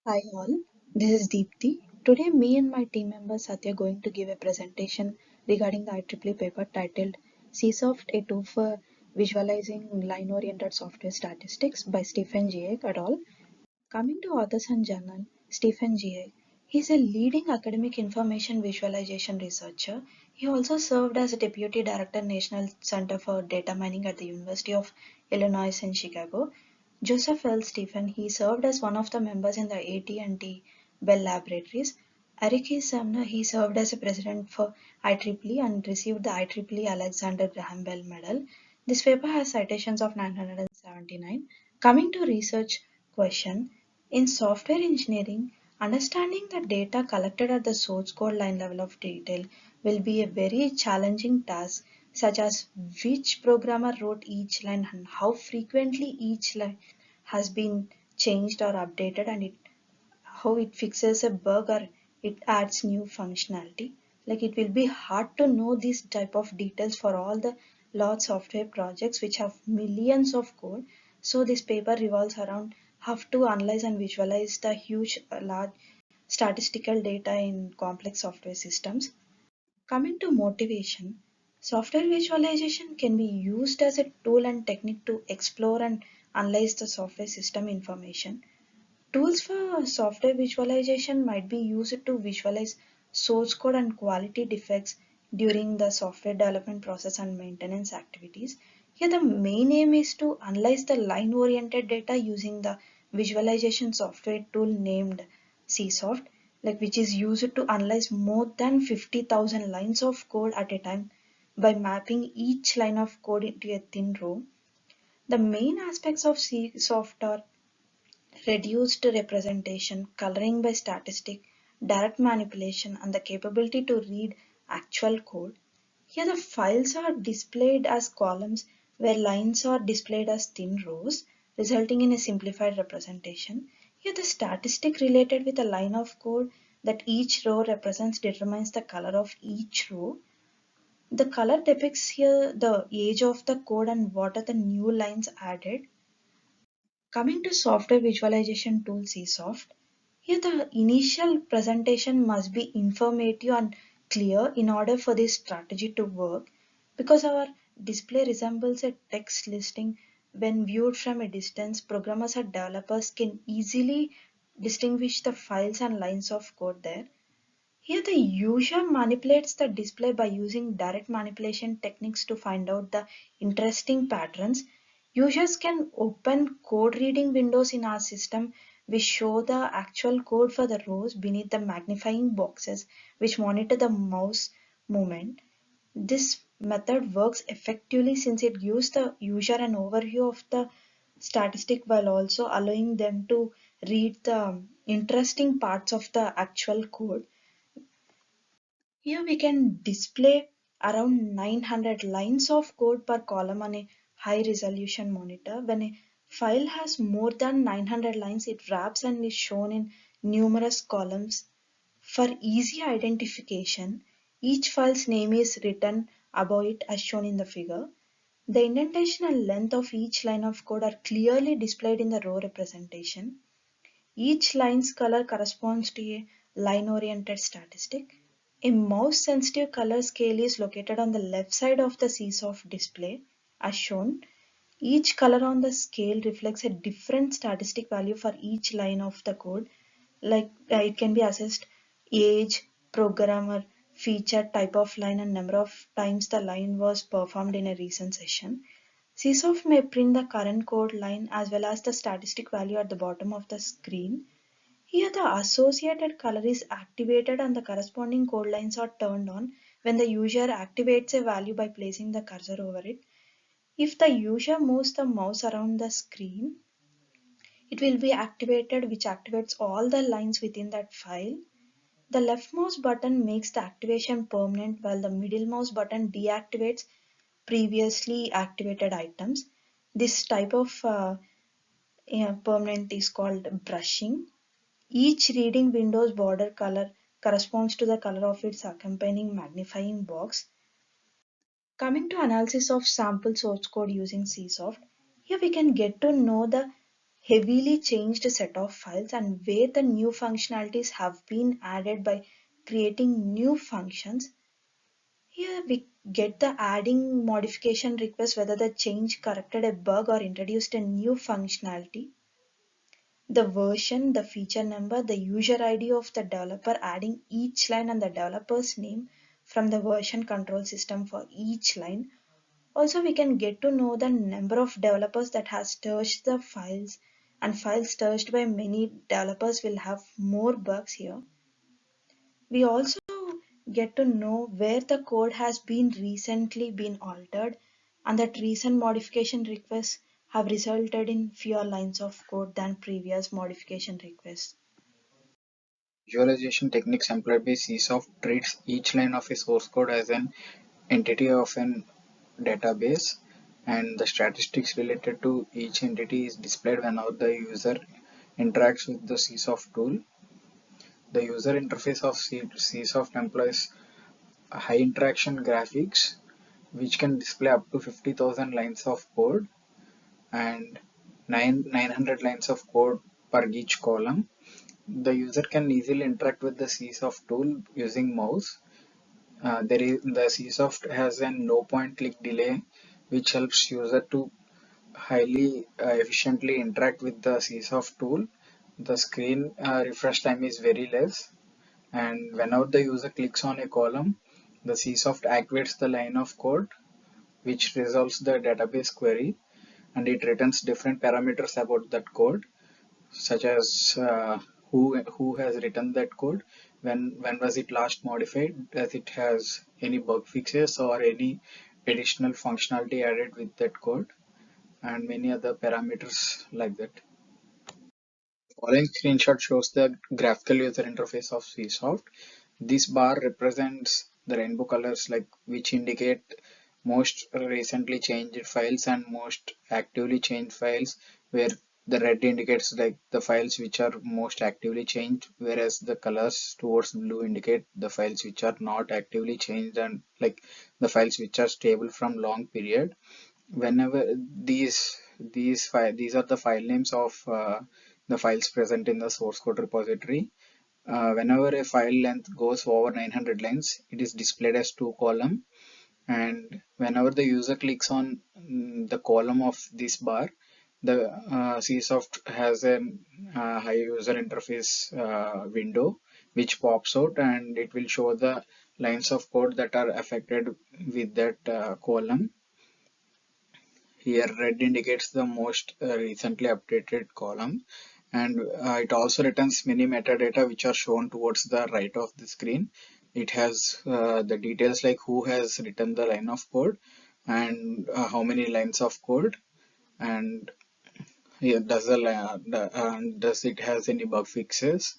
Hi all, this is Deepthi. Today me and my team member Satya are going to give a presentation regarding the IEEE paper titled Seesoft-A tool for visualizing line-oriented software statistics by Stephen G. et al. Coming to authors and journal, Stephen G. He is a leading academic information visualization researcher. He also served as a deputy director National Center for Data Mining at the University of Illinois in Chicago. Joseph L. Stephen, he served as one of the members in the AT&T Bell Laboratories. Eric E. Sumner, he served as a president for IEEE and received the IEEE Alexander Graham Bell Medal. This paper has citations of 979. Coming to research question, in software engineering, understanding the data collected at the source code line level of detail will be a very challenging task, such as which programmer wrote each line and how frequently each line has been changed or updated, and how it fixes a bug or it adds new functionality. Like it will be hard to know this type of details for all the large software projects which have millions of code. So this paper revolves around how to analyze and visualize the huge large statistical data in complex software systems. Coming to motivation, software visualization can be used as a tool and technique to explore and analyze the software system information. Tools for software visualization might be used to visualize source code and quality defects during the software development process and maintenance activities. Here, the main aim is to analyze the line oriented data using the visualization software tool named Seesoft, like which is used to analyze more than 50,000 lines of code at a time by mapping each line of code into a thin row. The main aspects of Seesoft are reduced representation, coloring by statistic, direct manipulation, and the capability to read actual code. Here the files are displayed as columns where lines are displayed as thin rows, resulting in a simplified representation. Here the statistic related with a line of code that each row represents determines the color of each row. The color depicts here the age of the code and what are the new lines added. Coming to software visualization tool Csoft, here the initial presentation must be informative and clear in order for this strategy to work, because our display resembles a text listing. When viewed from a distance, programmers or developers can easily distinguish the files and lines of code there. Here the user manipulates the display by using direct manipulation techniques to find out the interesting patterns. Users can open code reading windows in our system which show the actual code for the rows beneath the magnifying boxes which monitor the mouse movement. This method works effectively since it gives the user an overview of the statistic while also allowing them to read the interesting parts of the actual code. Here we can display around 900 lines of code per column on a high resolution monitor. When a file has more than 900 lines, it wraps and is shown in numerous columns. For easy identification, each file's name is written above it as shown in the figure. The indentation and length of each line of code are clearly displayed in the row representation. Each line's color corresponds to a line-oriented statistic. A mouse-sensitive color scale is located on the left side of the Seesoft display, as shown. Each color on the scale reflects a different statistic value for each line of the code. Like it can be assessed age, programmer, feature, type of line, and number of times the line was performed in a recent session. Seesoft may print the current code line as well as the statistic value at the bottom of the screen. Here the associated color is activated and the corresponding code lines are turned on when the user activates a value by placing the cursor over it. If the user moves the mouse around the screen, it will be activated, which activates all the lines within that file. The left mouse button makes the activation permanent while the middle mouse button deactivates previously activated items. This type of permanent is called brushing. Each reading window's border color corresponds to the color of its accompanying magnifying box. Coming to analysis of sample source code using Csoft, here we can get to know the heavily changed set of files and where the new functionalities have been added by creating new functions. Here we get the adding modification request whether the change corrected a bug or introduced a new functionality. The version, the feature number, the user ID of the developer, adding each line and the developer's name from the version control system for each line. Also, we can get to know the number of developers that has touched the files, and files touched by many developers will have more bugs here. We also get to know where the code has been recently been altered and that recent modification requests have resulted in fewer lines of code than previous modification requests. Visualization techniques employed by Seesoft treats each line of a source code as an entity of an database, and the statistics related to each entity is displayed whenever the user interacts with the Seesoft tool. The user interface of Seesoft employs high interaction graphics, which can display up to 50,000 lines of code and 900 lines of code per each column. The user can easily interact with the Seesoft tool using mouse. The Seesoft has a no point click delay, which helps user to highly efficiently interact with the Seesoft tool. The screen refresh time is very less, and whenever the user clicks on a column, the Seesoft activates the line of code which resolves the database query, and it returns different parameters about that code, such as who has written that code, when was it last modified, does it has any bug fixes or any additional functionality added with that code, and many other parameters like that. Following screenshot shows the graphical user interface of Seesoft. This bar represents the rainbow colors like which indicate most recently changed files and most actively changed files, where the red indicates like the files which are most actively changed, whereas the colors towards blue indicate the files which are not actively changed and like the files which are stable from long period. Whenever these are the file names of the files present in the source code repository. Whenever a file length goes over 900 lines, it is displayed as two column, and whenever the user clicks on the column of this bar, the Csoft has a high user interface window which pops out, and it will show the lines of code that are affected with that column. Here red indicates the most recently updated column, and it also returns many metadata which are shown towards the right of the screen. It has the details like who has written the line of code and how many lines of code, and yeah, does it has any bug fixes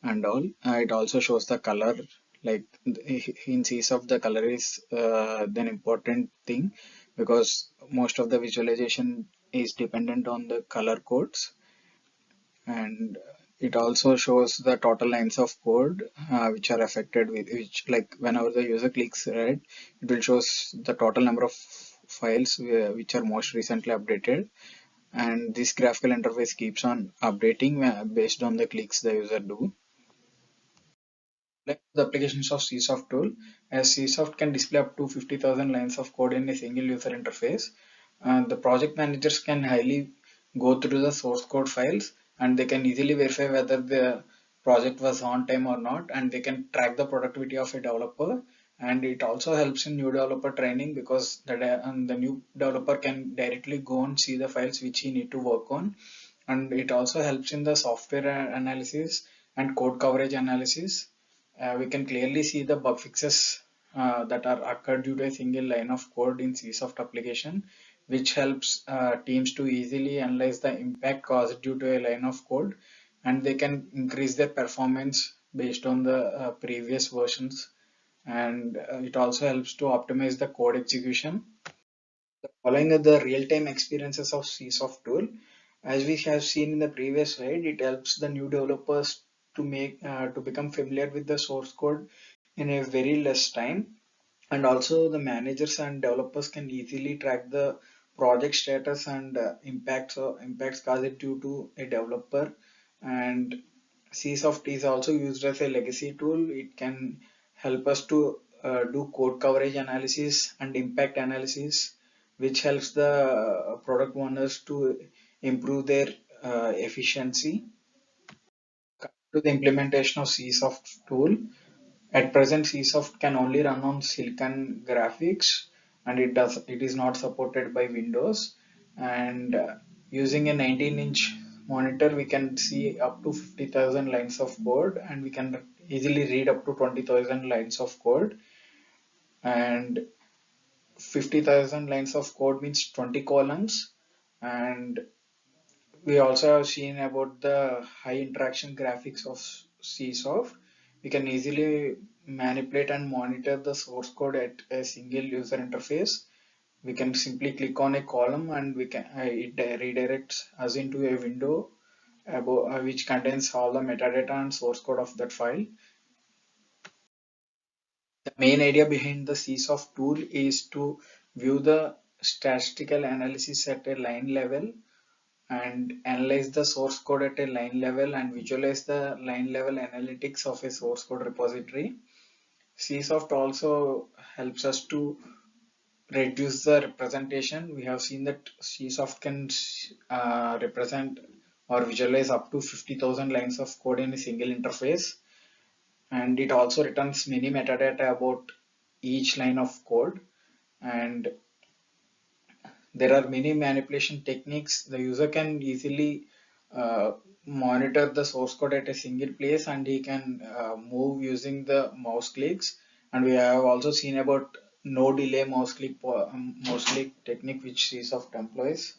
and all. It also shows the color, like in Csoft the color is an important thing because most of the visualization is dependent on the color codes, and it also shows the total lines of code which are affected with which, like whenever the user clicks red, it will shows the total number of files which are most recently updated, and this graphical interface keeps on updating based on the clicks the user do. Like the applications of Seesoft tool, as Seesoft can display up to 50,000 lines of code in a single user interface. The project managers can highly go through the source code files, and they can easily verify whether the project was on time or not, and they can track the productivity of a developer. And it also helps in new developer training because the new developer can directly go and see the files which he need to work on, and it also helps in the software analysis and code coverage analysis. We can clearly see the bug fixes that are occurred due to a single line of code in Csoft application, which helps teams to easily analyze the impact caused due to a line of code, and they can increase their performance based on the previous versions. And it also helps to optimize the code execution. Following the real-time experiences of Csoft tool, as we have seen in the previous slide, it helps the new developers to become familiar with the source code in a very less time, and also the managers and developers can easily track the project status and impacts caused due to a developer. And Csoft is also used as a legacy tool. It can help us to do code coverage analysis and impact analysis, which helps the product owners to improve their efficiency. To the implementation of Csoft tool, at present, Seesoft can only run on Silicon graphics, and it is not supported by Windows. And using a 19-inch monitor, we can see up to 50,000 lines of code, and we can easily read up to 20,000 lines of code. And 50,000 lines of code means 20 columns. And we also have seen about the high interaction graphics of Csoft. We can easily manipulate and monitor the source code at a single user interface. We can simply click on a column and it redirects us into a window which contains all the metadata and source code of that file. The main idea behind the Csoft tool is to view the statistical analysis at a line level and analyze the source code at a line level and visualize the line level analytics of a source code repository. Csoft also helps us to reduce the representation. We have seen that Csoft can represent or visualize up to 50,000 lines of code in a single interface, and it also returns many metadata about each line of code. And there are many manipulation techniques. The user can easily uh, monitor the source code at a single place, and he can move using the mouse clicks. And we have also seen about no delay mouse click technique which Csoft employs.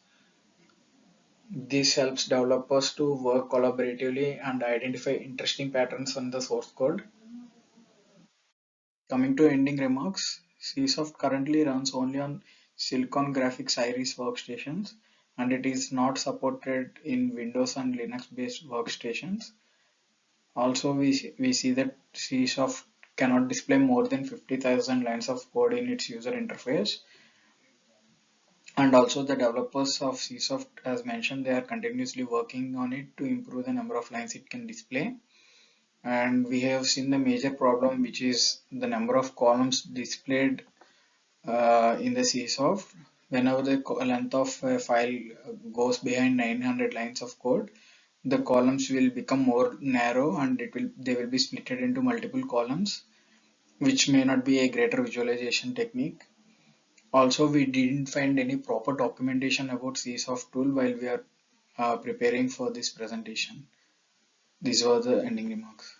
This helps developers to work collaboratively and identify interesting patterns on the source code. Coming to ending remarks, Csoft currently runs only on Silicon Graphics Iris workstations, and it is not supported in Windows and Linux based workstations. Also, we see that Csoft cannot display more than 50,000 lines of code in its user interface. And also the developers of Csoft, as mentioned, they are continuously working on it to improve the number of lines it can display. And we have seen the major problem, which is the number of columns displayed in the Seesoft. Whenever the length of a file goes behind 900 lines of code, the columns will become more narrow and they will be split into multiple columns, which may not be a greater visualization technique. Also, we didn't find any proper documentation about Seesoft tool while we are preparing for this presentation. These were the ending remarks.